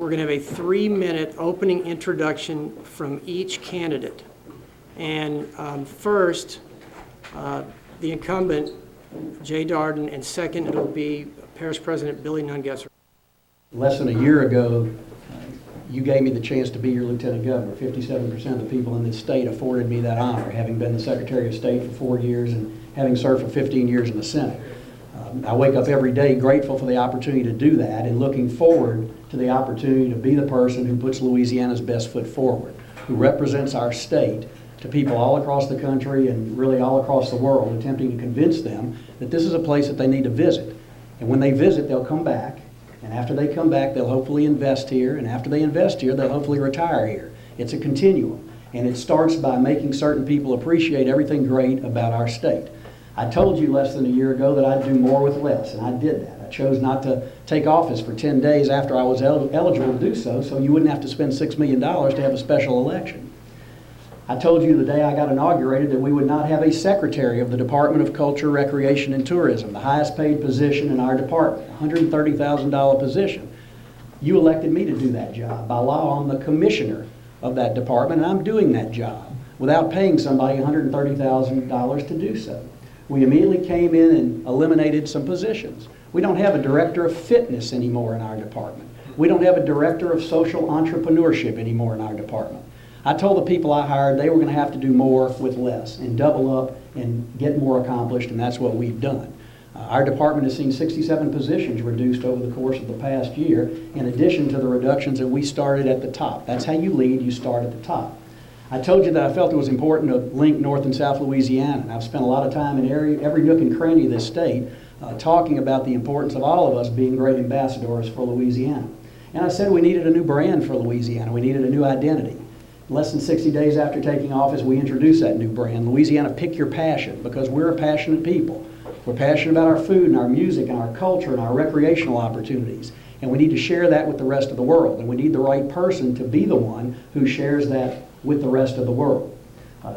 We're going to have a 3-minute opening introduction from each candidate. And first, the incumbent, Jay Dardenne, and second, it'll be Parish President Billy Nungesser. Less than a year ago, you gave me the chance to be your lieutenant governor. 57% of the people in this state afforded me that honor, having been the Secretary of State for 4 years and having served for 15 years in the Senate. I wake up every day grateful for the opportunity to do that and looking forward to the opportunity to be the person who puts Louisiana's best foot forward, who represents our state to people all across the country and really all across the world, attempting to convince them that this is a place that they need to visit. And when they visit, they'll come back. And after they come back, they'll hopefully invest here. And after they invest here, they'll hopefully retire here. It's a continuum. And it starts by making certain people appreciate everything great about our state. I told you less than a year ago that I'd do more with less, and I did that. I chose not to take office for 10 days after I was eligible to do so, so you wouldn't have to spend $6 million to have a special election. I told you the day I got inaugurated that we would not have a secretary of the Department of Culture, Recreation, and Tourism, the highest paid position in our department, $130,000 position. You elected me to do that job. By law, I'm the commissioner of that department, and I'm doing that job without paying somebody $130,000 to do so. We immediately came in and eliminated some positions. We don't have a director of fitness anymore in our department. We don't have a director of social entrepreneurship anymore in our department. I told the people I hired they were going to have to do more with less and double up and get more accomplished, and that's what we've done. Our department has seen 67 positions reduced over the course of the past year, in addition to the reductions that we started at the top. That's how you lead, you start at the top. I told you that I felt it was important to link North and South Louisiana, and I've spent a lot of time in every nook and cranny of this state talking about the importance of all of us being great ambassadors for Louisiana. And I said we needed a new brand for Louisiana. We needed a new identity. Less than 60 days after taking office, we introduced that new brand, Louisiana Pick Your Passion, because we're a passionate people. We're passionate about our food and our music and our culture and our recreational opportunities. And we need to share that with the rest of the world. And we need the right person to be the one who shares that with the rest of the world.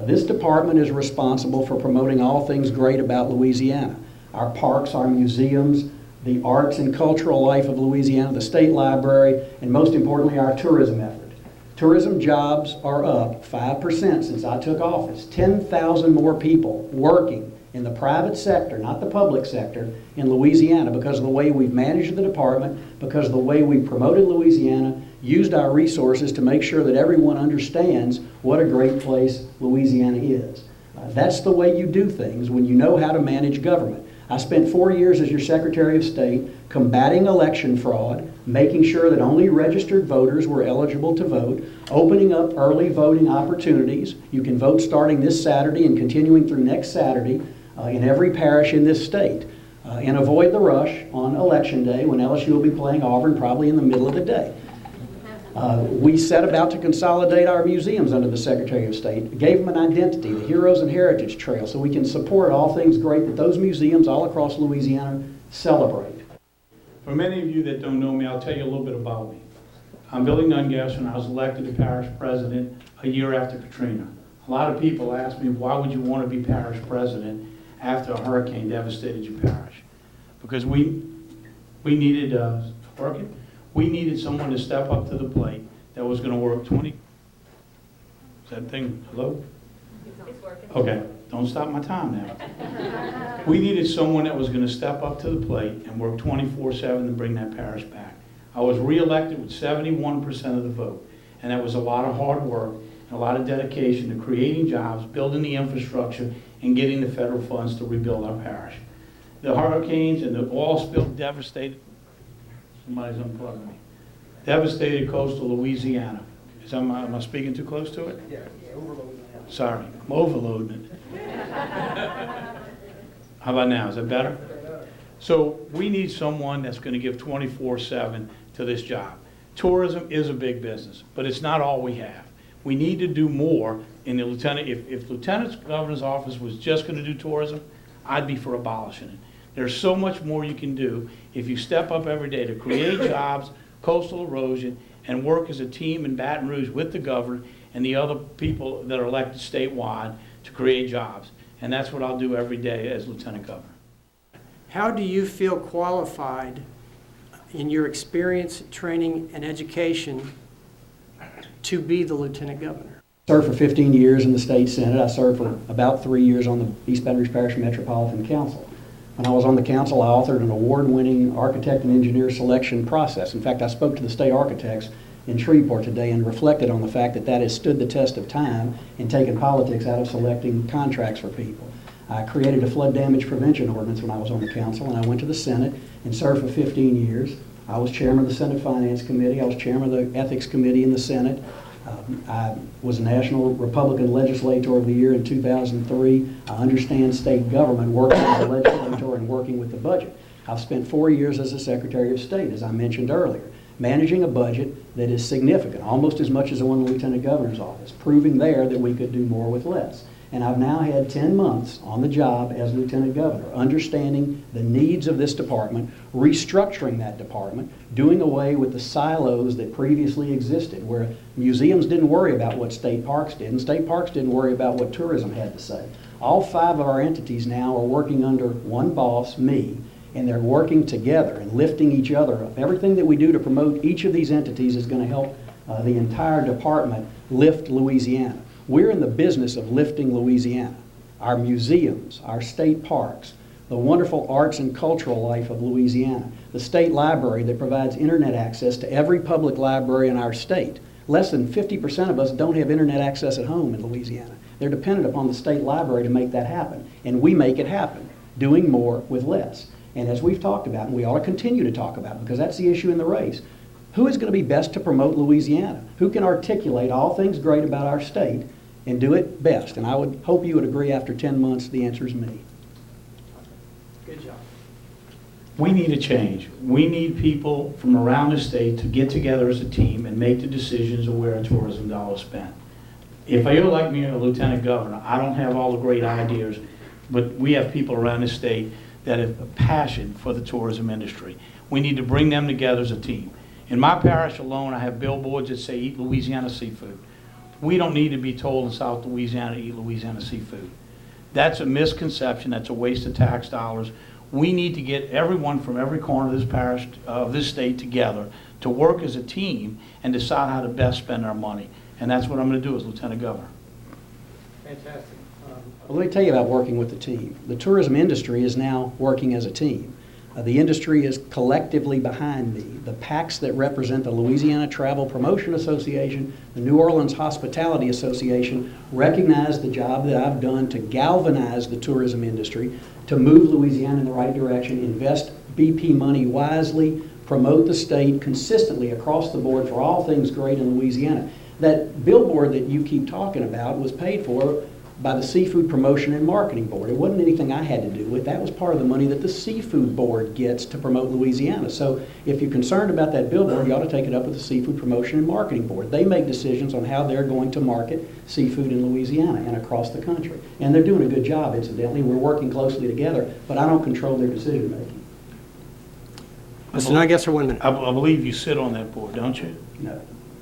This department is responsible for promoting all things great about Louisiana. Our parks, our museums, the arts and cultural life of Louisiana, the state library, and most importantly, our tourism effort. Tourism jobs are up 5% since I took office. 10,000 more people working in the private sector, not the public sector, in Louisiana because of the way we've managed the department, because of the way we promoted Louisiana, used our resources to make sure that everyone understands what a great place Louisiana is. That's the way you do things when you know how to manage government. I spent 4 years as your Secretary of State combating election fraud, making sure that only registered voters were eligible to vote, opening up early voting opportunities. You can vote starting this Saturday and continuing through next Saturday in every parish in this state. And avoid the rush on Election Day when LSU will be playing Auburn probably in the middle of the day. We set about to consolidate our museums under the Secretary of State, gave them an identity, the Heroes and Heritage Trail, so we can support all things great that those museums all across Louisiana celebrate. For many of you that don't know me, I'll tell you a little bit about me. I'm Billy Nungesser, and I was elected to parish president a year after Katrina. A lot of people ask me, why would you want to be parish president after a hurricane devastated your parish? Because we needed we needed someone to step up to the plate that was going to work 20. Is that thing, hello? It's working. Okay, don't stop my time now. We needed someone that was going to step up to the plate and work 24/7 to bring that parish back. I was reelected with 71% of the vote, and that was a lot of hard work and a lot of dedication to creating jobs, building the infrastructure, and getting the federal funds to rebuild our parish. The hurricanes and the oil spill devastated. Somebody's unplugging me. Devastated coastal Louisiana. Am I speaking too close to it? Yeah, overloading. Sorry, I'm overloading it. How about now? Is that better? So we need someone that's going to give 24/7 to this job. Tourism is a big business, but it's not all we have. We need to do more in the lieutenant. If Lieutenant Governor's office was just going to do tourism, I'd be for abolishing it. There's so much more you can do if you step up every day to create jobs, coastal erosion, and work as a team in Baton Rouge with the governor and the other people that are elected statewide to create jobs. And that's what I'll do every day as Lieutenant Governor. How do you feel qualified in your experience, training, and education to be the lieutenant governor? Served for 15 years in the state senate. I served for about 3 years on the East Baton Rouge Parish Metropolitan Council. When I was on the council, I authored an award-winning architect and engineer selection process. In fact, I spoke to the state architects in Shreveport today and reflected on the fact that that has stood the test of time and taken politics out of selecting contracts for people. I created a flood damage prevention ordinance when I was on the council, and I went to the Senate and served for 15 years. I was chairman of the Senate Finance Committee. I was chairman of the Ethics Committee in the Senate. I was National Republican Legislator of the Year in 2003. I understand state government, working as a legislator and working with the budget. I've spent 4 years as a Secretary of State, as I mentioned earlier, managing a budget that is significant, almost as much as the one in the Lieutenant Governor's office, proving there that we could do more with less. And I've now had 10 months on the job as Lieutenant Governor, understanding the needs of this department, restructuring that department, doing away with the silos that previously existed, where museums didn't worry about what state parks did, and state parks didn't worry about what tourism had to say. All 5 of our entities now are working under one boss, me, and they're working together and lifting each other up. Everything that we do to promote each of these entities is going to help the entire department lift Louisiana. We're in the business of lifting Louisiana, our museums, our state parks, the wonderful arts and cultural life of Louisiana, the state library that provides internet access to every public library in our state. Less than 50% of us don't have internet access at home in Louisiana. They're dependent upon the state library to make that happen, and we make it happen, doing more with less. And as we've talked about, and we ought to continue to talk about, because that's the issue in the race, who is going to be best to promote Louisiana? Who can articulate all things great about our state and do it best? And I would hope you would agree after 10 months the answer is me. Good job. We need a change. We need people from around the state to get together as a team and make the decisions of where a tourism dollar is spent. If you're like me, a lieutenant governor, I don't have all the great ideas, but we have people around the state that have a passion for the tourism industry. We need to bring them together as a team. In my parish alone, I have billboards that say, "Eat Louisiana seafood." We don't need to be told in South Louisiana to eat Louisiana seafood. That's a misconception. That's a waste of tax dollars. We need to get everyone from every corner of this parish, of this state together to work as a team and decide how to best spend our money. And that's what I'm going to do as Lieutenant Governor. Fantastic. Well, let me tell you about working with the team. The tourism industry is now working as a team. The industry is collectively behind me. The PACs that represent the Louisiana Travel Promotion Association, the New Orleans Hospitality Association, recognize the job that I've done to galvanize the tourism industry, to move Louisiana in the right direction, invest BP money wisely, promote the state consistently across the board for all things great in Louisiana. That billboard that you keep talking about was paid for by the Seafood Promotion and Marketing Board. It wasn't anything I had to do with. That was part of the money that the Seafood Board gets to promote Louisiana. So if you're concerned about that billboard, you ought to take it up with the Seafood Promotion and Marketing Board. They make decisions on how they're going to market seafood in Louisiana and across the country. And they're doing a good job, incidentally. We're working closely together, but I don't control their decision making. Mr. Nungesser, 1 minute. I believe you sit on that board, don't you? No.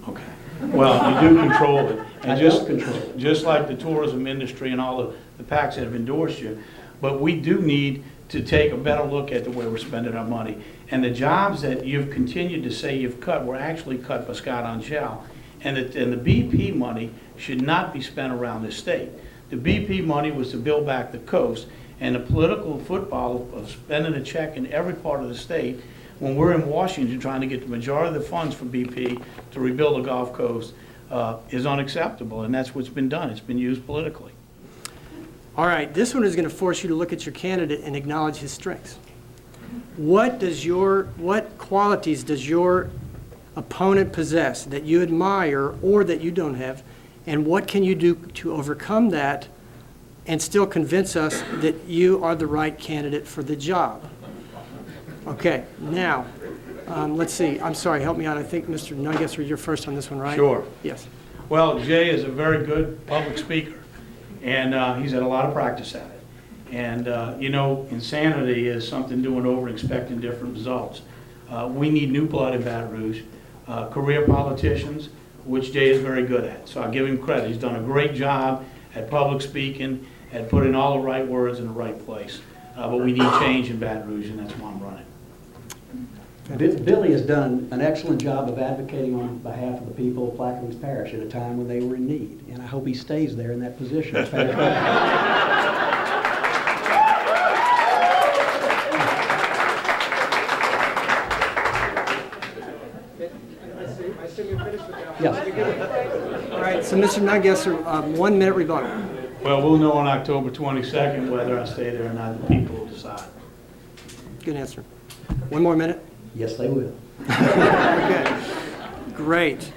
Okay. Well, you do control it. And I don't control it. Just like the tourism industry and all of the PACs that have endorsed you, but we do need to take a better look at the way we're spending our money. And the jobs that you've continued to say you've cut were actually cut by Scott Angel. And the BP money should not be spent around this state. The BP money was to build back the coast, and the political football of spending a check in every part of the state when we're in Washington trying to get the majority of the funds from BP to rebuild the Gulf Coast is unacceptable, and that's what's been done. It's been used politically. All right, this one is going to force you to look at your candidate and acknowledge his strengths. What qualities does your opponent possess that you admire or that you don't have, and what can you do to overcome that and still convince us that you are the right candidate for the job? Okay, now, let's see. I'm sorry, help me out. I think, Mr. Nungesser, you're first on this one, right? Sure. Yes. Well, Jay is a very good public speaker, and he's had a lot of practice at it. And, you know, insanity is something doing over and expecting different results. We need new blood in Baton Rouge, career politicians, which Jay is very good at. So I give him credit. He's done a great job at public speaking, at putting all the right words in the right place. But we need change in Baton Rouge, and that's why I'm running. Billy has done an excellent job of advocating on behalf of the people of Plaquemines Parish at a time when they were in need, and I hope he stays there in that position as parish president. Yes. All right, so Mr. Nungesser, 1 minute rebuttal. Well, we'll know on October 22nd whether I stay there or not. The people will decide. Good answer. 1 more minute. Yes, they will. Okay, great.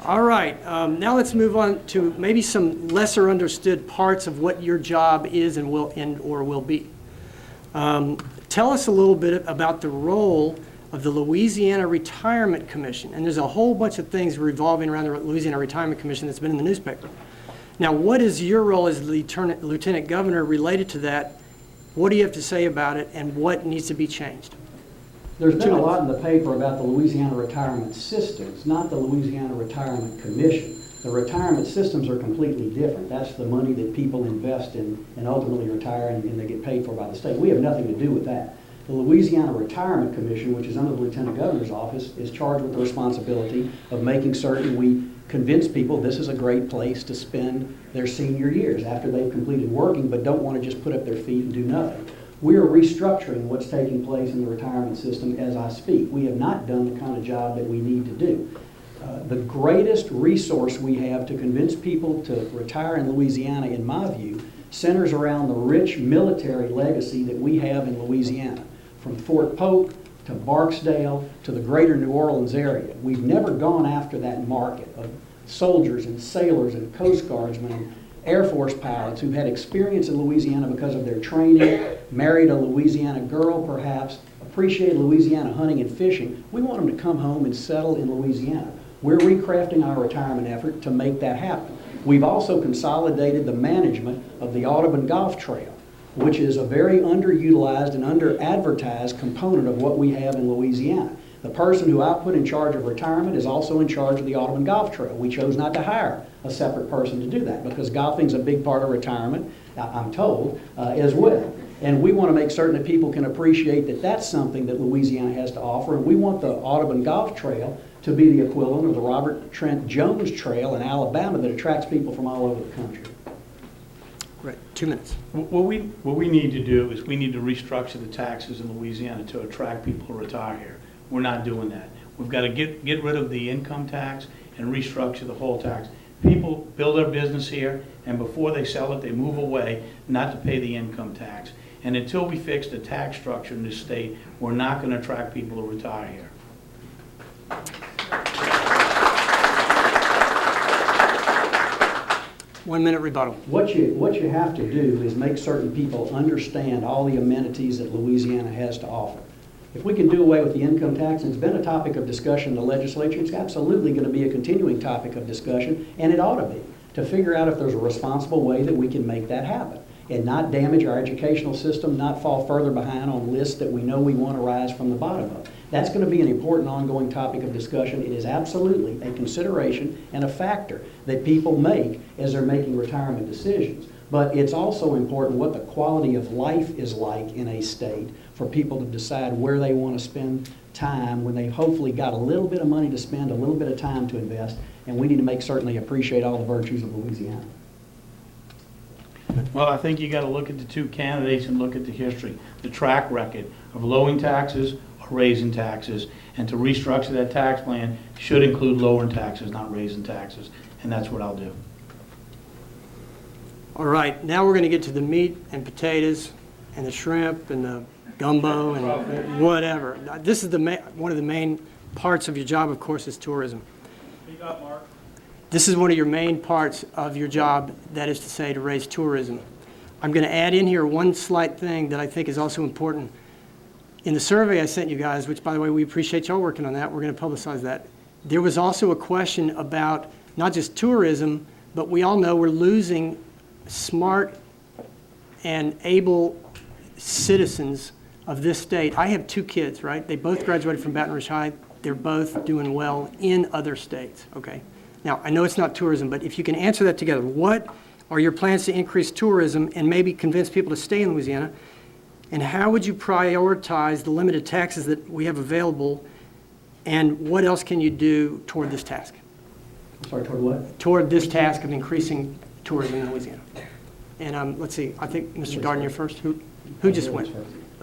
All right, now let's move on to maybe some lesser understood parts of what your job is and will be. Tell us a little bit about the role of the Louisiana Retirement Commission. And there's a whole bunch of things revolving around the Louisiana Retirement Commission that's been in the newspaper. Now, what is your role as Lieutenant Governor related to that? What do you have to say about it, and what needs to be changed? There's been a lot in the paper about the Louisiana retirement systems, not the Louisiana Retirement Commission. The retirement systems are completely different. That's the money that people invest in and ultimately retire and they get paid for by the state. We have nothing to do with that. The Louisiana Retirement Commission, which is under the Lieutenant Governor's office, is charged with the responsibility of making certain we convince people this is a great place to spend their senior years after they've completed working but don't want to just put up their feet and do nothing. We are restructuring what's taking place in the retirement system as I speak. We have not done the kind of job that we need to do. The greatest resource we have to convince people to retire in Louisiana, in my view, centers around the rich military legacy that we have in Louisiana. From Fort Polk to Barksdale to the greater New Orleans area. We've never gone after that market of soldiers and sailors and Coast Guardsmen and Air Force pilots who've had experience in Louisiana because of their training, married a Louisiana girl perhaps, appreciated Louisiana hunting and fishing. We want them to come home and settle in Louisiana. We're recrafting our retirement effort to make that happen. We've also consolidated the management of the Audubon Golf Trail, which is a very underutilized and under-advertised component of what we have in Louisiana. The person who I put in charge of retirement is also in charge of the Audubon Golf Trail. We chose not to hire a separate person to do that because golfing's a big part of retirement, I'm told, as well. And we want to make certain that people can appreciate that that's something that Louisiana has to offer. And we want the Audubon Golf Trail to be the equivalent of the Robert Trent Jones Trail in Alabama that attracts people from all over the country. Right, 2 minutes. What we need to do is we need to restructure the taxes in Louisiana to attract people to retire here. We're not doing that. We've got to get rid of the income tax and restructure the whole tax. People build their business here, and before they sell it, they move away not to pay the income tax. And until we fix the tax structure in this state, we're not going to attract people to retire here. One minute rebuttal. What you have to do is make certain people understand all the amenities that Louisiana has to offer. If we can do away with the income tax, and it's been a topic of discussion in the legislature, it's absolutely going to be a continuing topic of discussion, and it ought to be, to figure out if there's a responsible way that we can make that happen and not damage our educational system, not fall further behind on lists that we know we want to rise from the bottom of. That's going to be an important ongoing topic of discussion. It is absolutely a consideration and a factor that people make as they're making retirement decisions. But it's also important what the quality of life is like in a state for people to decide where they want to spend time when they've hopefully got a little bit of money to spend, a little bit of time to invest, and we need to make certain they appreciate all the virtues of Louisiana. Well, I think you got to look at the two candidates and look at the history, the track record of lowering taxes or raising taxes, and to restructure that tax plan should include lowering taxes, not raising taxes, and that's what I'll do. All right, now we're going to get to the meat and potatoes and the shrimp and the gumbo and whatever. This is one of the main parts of your job, of course, is tourism. Speak up, Mark. This is one of your main parts of your job, that is to say, to raise tourism. I'm going to add in here one slight thing that I think is also important. In the survey I sent you guys, which, by the way, we appreciate y'all working on that, we're going to publicize that, there was also a question about not just tourism, but we all know we're losing smart and able citizens of this state. I have 2 kids, right? They both graduated from Baton Rouge High. They're both doing well in other states, okay? Now, I know it's not tourism, but if you can answer that together, what are your plans to increase tourism and maybe convince people to stay in Louisiana? And how would you prioritize the limited taxes that we have available, and what else can you do toward this task? Sorry, toward what? Toward this task of increasing tourism in Louisiana. And let's see, I think Mr. Dardenne, you're first. Who just went?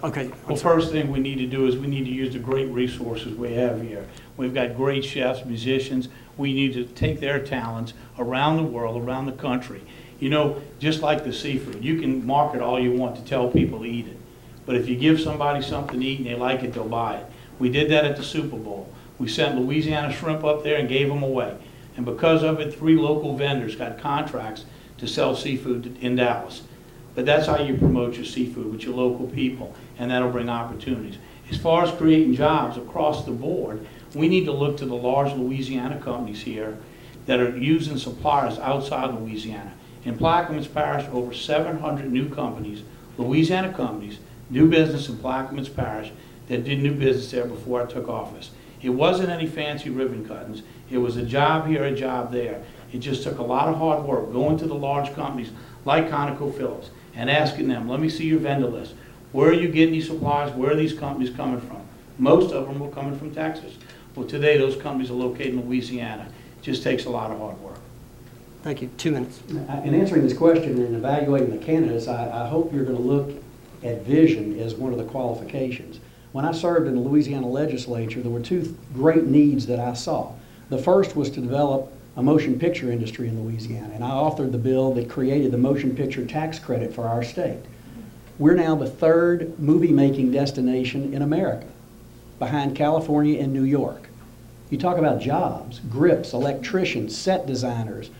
Okay. Well, first thing we need to do is we need to use the great resources we have here. We've got great chefs, musicians. We need to take their talents around the world, around the country. You know, just like the seafood, you can market all you want to tell people to eat it. But if you give somebody something to eat and they like it, they'll buy it. We did that at the Super Bowl. We sent Louisiana shrimp up there and gave them away. And because of it, 3 local vendors got contracts to sell seafood in Dallas. But that's how you promote your seafood, with your local people, and that'll bring opportunities. As far as creating jobs across the board, we need to look to the large Louisiana companies here that are using suppliers outside Louisiana. In Plaquemines Parish, over 700 new companies, Louisiana companies, do business in Plaquemines Parish that did new business there before I took office. It wasn't any fancy ribbon cuttings. It was a job here, a job there. It just took a lot of hard work going to the large companies like ConocoPhillips and asking them, let me see your vendor list. Where are you getting these supplies? Where are these companies coming from? Most of them were coming from Texas. Well, today those companies are located in Louisiana. It just takes a lot of hard work. Thank you. 2 minutes. In answering this question and evaluating the candidates, I hope you're going to look at vision as one of the qualifications. When I served in the Louisiana legislature, there were 2 great needs that I saw. The first was to develop a motion picture industry in Louisiana, and I authored the bill that created the motion picture tax credit for our state. We're now the 3rd movie-making destination in America, behind California and New York. You talk about jobs, grips, electricians, set designers,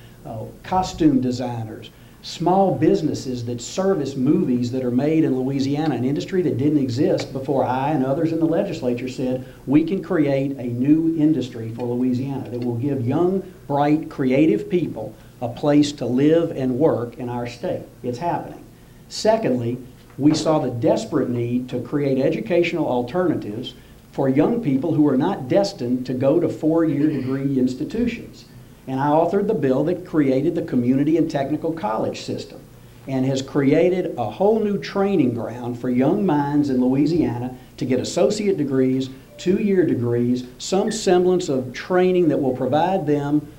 costume designers, small businesses that service movies that are made in Louisiana, an industry that didn't exist before I and others in the legislature said we can create a new industry for Louisiana that will give young, bright, creative people a place to live and work in our state. It's happening. Secondly, we saw the desperate need to create educational alternatives for young people who are not destined to go to 4-year degree institutions. And I authored the bill that created the community and technical college system and has created a whole new training ground for young minds in Louisiana to get associate degrees, 2-year degrees, some semblance of training that will provide them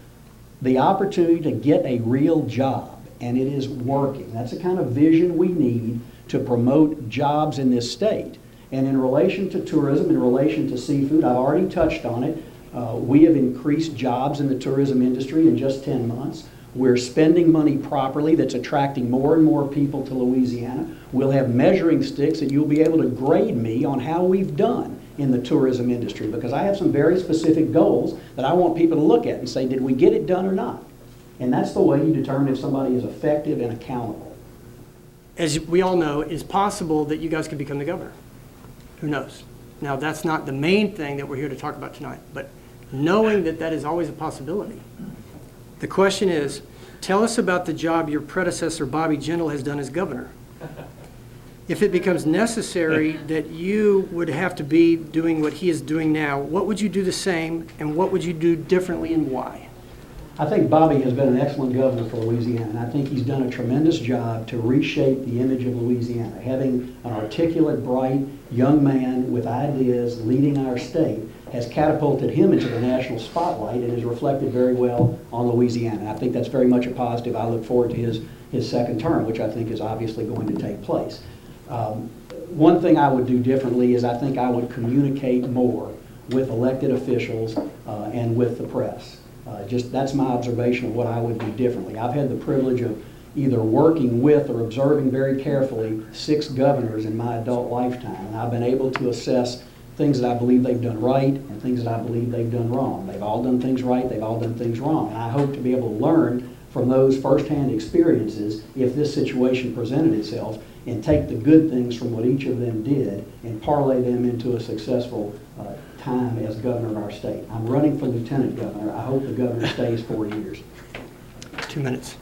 the opportunity to get a real job. And it is working. That's the kind of vision we need to promote jobs in this state. And in relation to tourism, in relation to seafood, I've already touched on it. We have increased jobs in the tourism industry in just 10 months. We're spending money properly that's attracting more and more people to Louisiana. We'll have measuring sticks that you'll be able to grade me on how we've done in the tourism industry, because I have some very specific goals that I want people to look at and say, did we get it done or not? And that's the way you determine if somebody is effective and accountable. As we all know, it's possible that you guys could become the governor. Who knows? Now, that's not the main thing that we're here to talk about tonight, but knowing that that is always a possibility. The question is, tell us about the job your predecessor, Bobby Jindal, has done as governor. If it becomes necessary that you would have to be doing what he is doing now, what would you do the same, and what would you do differently, and why? I think Bobby has been an excellent governor for Louisiana, and I think he's done a tremendous job to reshape the image of Louisiana. Having an articulate, bright, young man with ideas leading our state has catapulted him into the national spotlight and is reflected very well on Louisiana. And I think that's very much a positive. I look forward to his second term, which I think is obviously going to take place. One thing I would do differently is I think I would communicate more with elected officials and with the press. Just that's my observation of what I would do differently. I've had the privilege of either working with or observing very carefully 6 governors in my adult lifetime, and I've been able to assess things that I believe they've done right and things that I believe they've done wrong. They've all done things right, they've all done things wrong, and I hope to be able to learn from those firsthand experiences if this situation presented itself and take the good things from what each of them did and parlay them into a successful time as governor of our state. I'm running for lieutenant governor. I hope the governor stays 4 years. 2 minutes.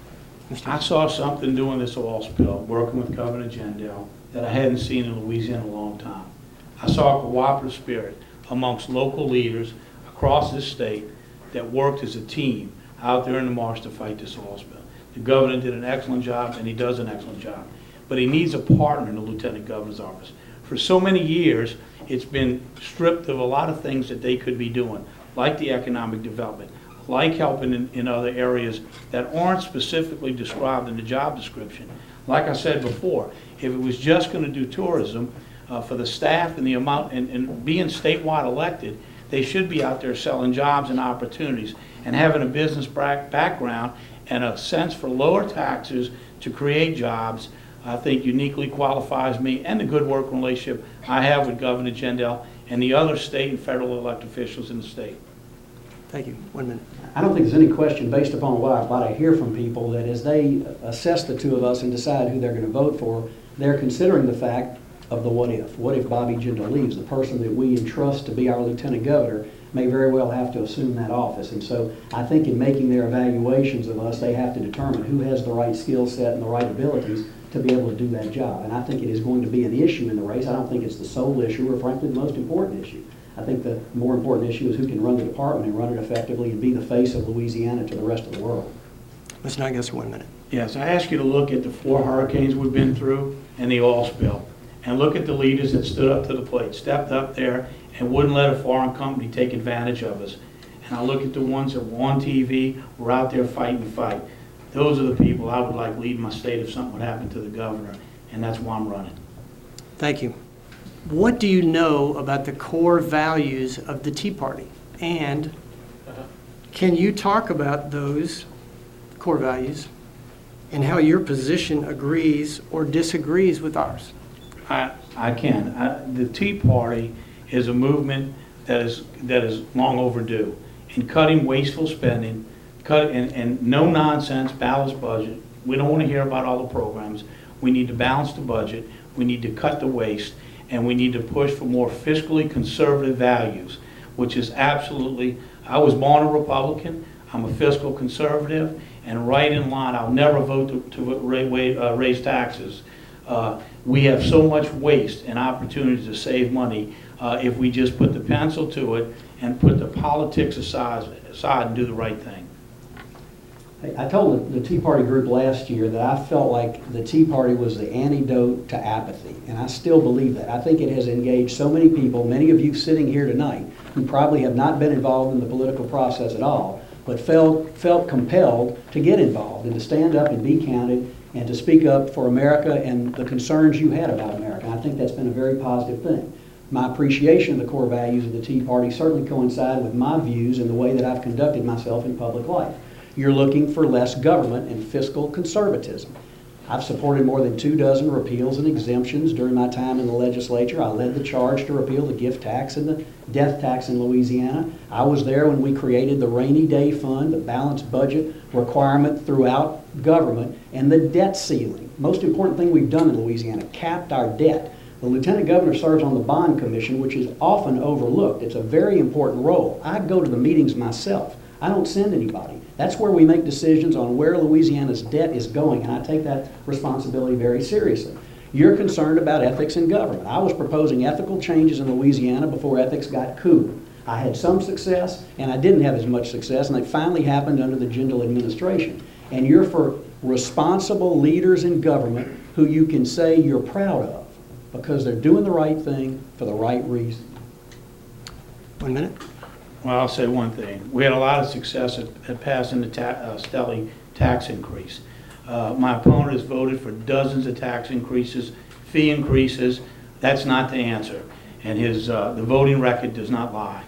I saw something doing this oil spill, working with Governor Jindal, that I hadn't seen in Louisiana in a long time. I saw a cooperative spirit amongst local leaders across this state that worked as a team out there in the marsh to fight this oil spill. The governor did an excellent job, and he does an excellent job. but he needs a partner in the Lieutenant Governor's office. For so many years, it's been stripped of a lot of things that they could be doing, like the economic development, like helping in other areas that aren't specifically described in the job description. Like I said before, if it was just going to do tourism for the staff and the amount, and being statewide elected, they should be out there selling jobs and opportunities and having a business background and a sense for lower taxes to create jobs. I think uniquely qualifies me, and the good working relationship I have with Governor Jindal and the other state and federal elected officials in the state. Thank you. 1 minute. I don't think there's any question, based upon what I hear from people, that as they assess the two of us and decide who they're going to vote for, they're considering the fact of the what if. What if Bobby Jindal leaves? The person that we entrust to be our lieutenant governor may very well have to assume that office. And so I think in making their evaluations of us, they have to determine who has the right skill set and the right abilities to be able to do that job. And I think it is going to be an issue in the race. I don't think it's the sole issue or frankly the most important issue. I think the more important issue is who can run the department and run it effectively and be the face of Louisiana to the rest of the world. Mr. Nungesser, 1 minute. Yes, I ask you to look at the 4 hurricanes we've been through and the oil spill, and look at the leaders that stood up to the plate, stepped up there and wouldn't let a foreign company take advantage of us. And I look at the ones that were on TV, were out there fighting the fight. Those are the people I would like leading my state if something would happen to the governor, and that's why I'm running. Thank you. What do you know about the core values of the Tea Party? And can you talk about those core values and how your position agrees or disagrees with ours? I can. The Tea Party is a movement that is long overdue in cutting wasteful spending, and no nonsense balanced budget. We don't want to hear about all the programs. We need to balance the budget. We need to cut the waste, and we need to push for more fiscally conservative values, which is absolutely. I was born a Republican. I'm a fiscal conservative, and right in line. I'll never vote to raise taxes. We have so much waste and opportunities to save money if we just put the pencil to it and put the politics aside and do the right thing. I told the Tea Party group last year that I felt like the Tea Party was the antidote to apathy, and I still believe that. I think it has engaged so many people, many of you sitting here tonight, who probably have not been involved in the political process at all, but felt compelled to get involved and to stand up and be counted and to speak up for America and the concerns you had about America. And I think that's been a very positive thing. My appreciation of the core values of the Tea Party certainly coincide with my views and the way that I've conducted myself in public life. You're looking for less government and fiscal conservatism. I've supported more than 24 repeals and exemptions during my time in the legislature. I led the charge to repeal the gift tax and the death tax in Louisiana. I was there when we created the rainy day fund, the balanced budget requirement throughout government, and the debt ceiling. Most important thing we've done in Louisiana, capped our debt. The Lieutenant Governor serves on the Bond Commission, which is often overlooked. It's a very important role. I go to the meetings myself. I don't send anybody. That's where we make decisions on where Louisiana's debt is going, and I take that responsibility very seriously. You're concerned about ethics in government. I was proposing ethical changes in Louisiana before ethics got cool. I had some success, and I didn't have as much success, and it finally happened under the Jindal administration. And you're for responsible leaders in government who you can say you're proud of because they're doing the right thing for the right reason. 1 minute. Well, I'll say one thing. We had a lot of success at passing the Stelly tax increase. My opponent has voted for dozens of tax increases, fee increases. That's not the answer. And the voting record does not lie.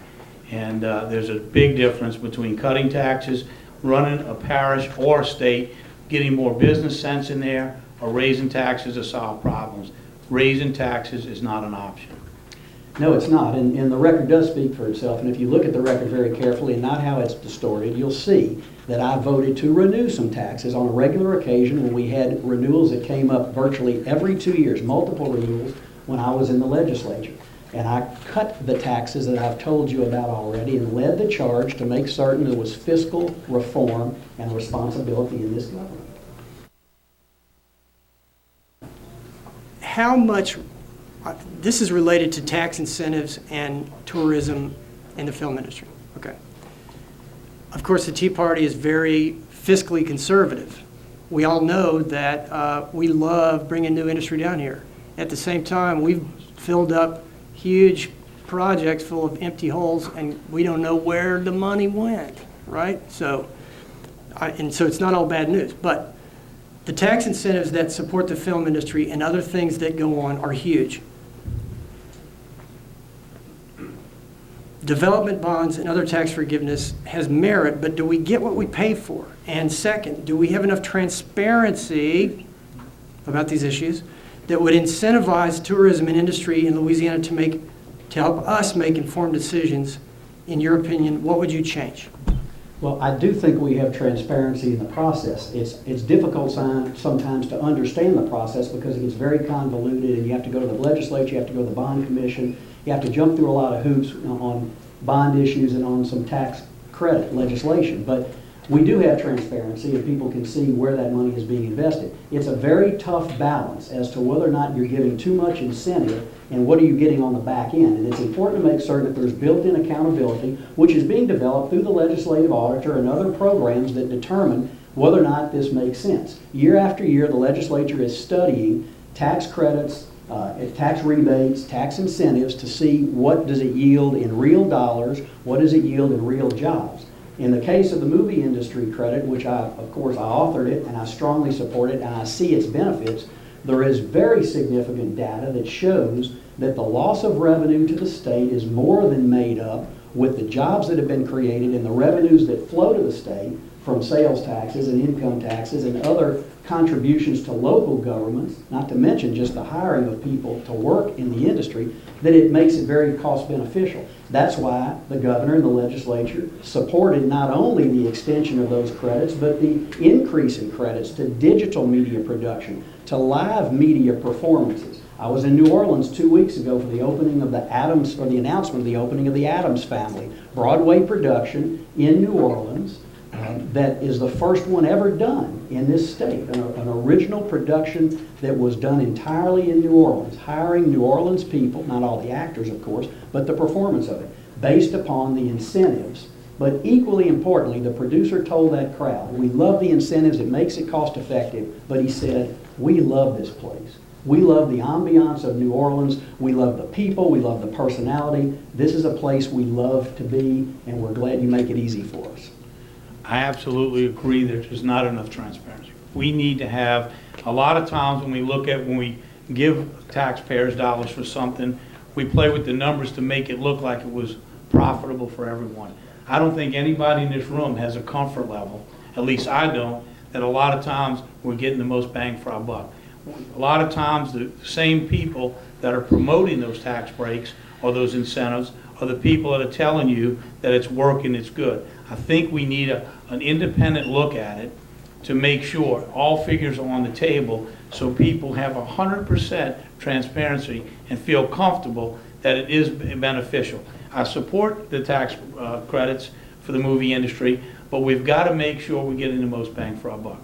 And there's a big difference between cutting taxes, running a parish or a state, getting more business sense in there, or raising taxes to solve problems. Raising taxes is not an option. No, it's not, and the record does speak for itself, and if you look at the record very carefully and not how it's distorted, you'll see that I voted to renew some taxes on a regular occasion when we had renewals that came up virtually every 2 years, multiple renewals when I was in the legislature. And I cut the taxes that I've told you about already and led the charge to make certain there was fiscal reform and responsibility in this government. How much, this is related to tax incentives and tourism in the film industry. Okay. Of course, the Tea Party is very fiscally conservative. we all know that we love bringing new industry down here. At the same time, we've filled up huge projects full of empty holes, and we don't know where the money went, right? So, so it's not all bad news. But the tax incentives that support the film industry and other things that go on are huge. Development bonds and other tax forgiveness has merit, but do we get what we pay for? And second, do we have enough transparency about these issues that would incentivize tourism and industry in Louisiana to help us make informed decisions? In your opinion, what would you change? Well, I do think we have transparency in the process. It's difficult sometimes to understand the process because it gets very convoluted, and you have to go to the legislature, you have to go to the bond commission, you have to jump through a lot of hoops on bond issues and on some tax credit legislation. But we do have transparency, and people can see where that money is being invested. It's a very tough balance as to whether or not you're giving too much incentive and what are you getting on the back end. And it's important to make certain that there's built-in accountability, which is being developed through the legislative auditor and other programs that determine whether or not this makes sense. Year after year, the legislature is studying tax credits, tax rebates, tax incentives to see what does it yield in real dollars, what does it yield in real jobs. In the case of the movie industry credit, which of course I authored it and I strongly support it and I see its benefits, there is very significant data that shows that the loss of revenue to the state is more than made up with the jobs that have been created and the revenues that flow to the state from sales taxes and income taxes and other contributions to local governments, not to mention just the hiring of people to work in the industry, that it makes it very cost beneficial. That's why the governor and the legislature supported not only the extension of those credits, but the increase in credits to digital media production, to live media performances. I was in New Orleans 2 weeks ago for the opening of the the announcement of the opening of the Addams Family Broadway production in New Orleans. That is the first one ever done in this state, an original production that was done entirely in New Orleans, hiring New Orleans people, not all the actors of course, but the performance of it, based upon the incentives. But equally importantly, the producer told that crowd, we love the incentives, it makes it cost effective, but he said, we love this place. We love the ambiance of New Orleans, we love the people, we love the personality. This is a place we love to be, and we're glad you make it easy for us. I absolutely agree that there's not enough transparency. We need to have, a lot of times when we give taxpayers dollars for something, we play with the numbers to make it look like it was profitable for everyone. I don't think anybody in this room has a comfort level, at least I don't, that a lot of times we're getting the most bang for our buck. A lot of times the same people that are promoting those tax breaks or those incentives are the people that are telling you that it's working, it's good. I think we need an independent look at it to make sure all figures are on the table so people have 100% transparency and feel comfortable that it is beneficial. I support the tax credits for the movie industry, but we've got to make sure we're getting the most bang for our buck.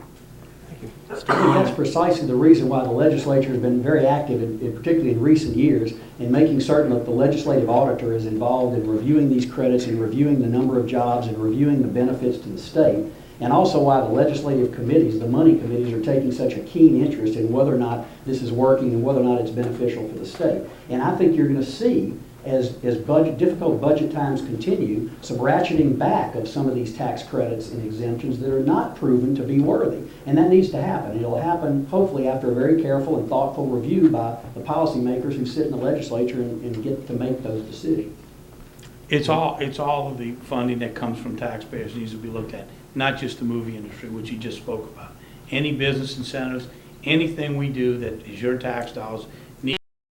That's precisely the reason why the legislature has been very active, particularly in recent years, in making certain that the legislative auditor is involved in reviewing these credits and reviewing the number of jobs and reviewing the benefits to the state, and also why the legislative committees, the money committees, are taking such a keen interest in whether or not this is working and whether or not it's beneficial for the state. And I think you're going to see, as difficult budget times continue, some ratcheting back of some of these tax credits and exemptions that are not proven to be worthy. And that needs to happen. It'll happen hopefully after a very careful and thoughtful review by the policymakers who sit in the legislature and get to make those decisions. It's all of the funding that comes from taxpayers needs to be looked at, not just the movie industry, which you just spoke about. Any business incentives, anything we do that is your tax dollars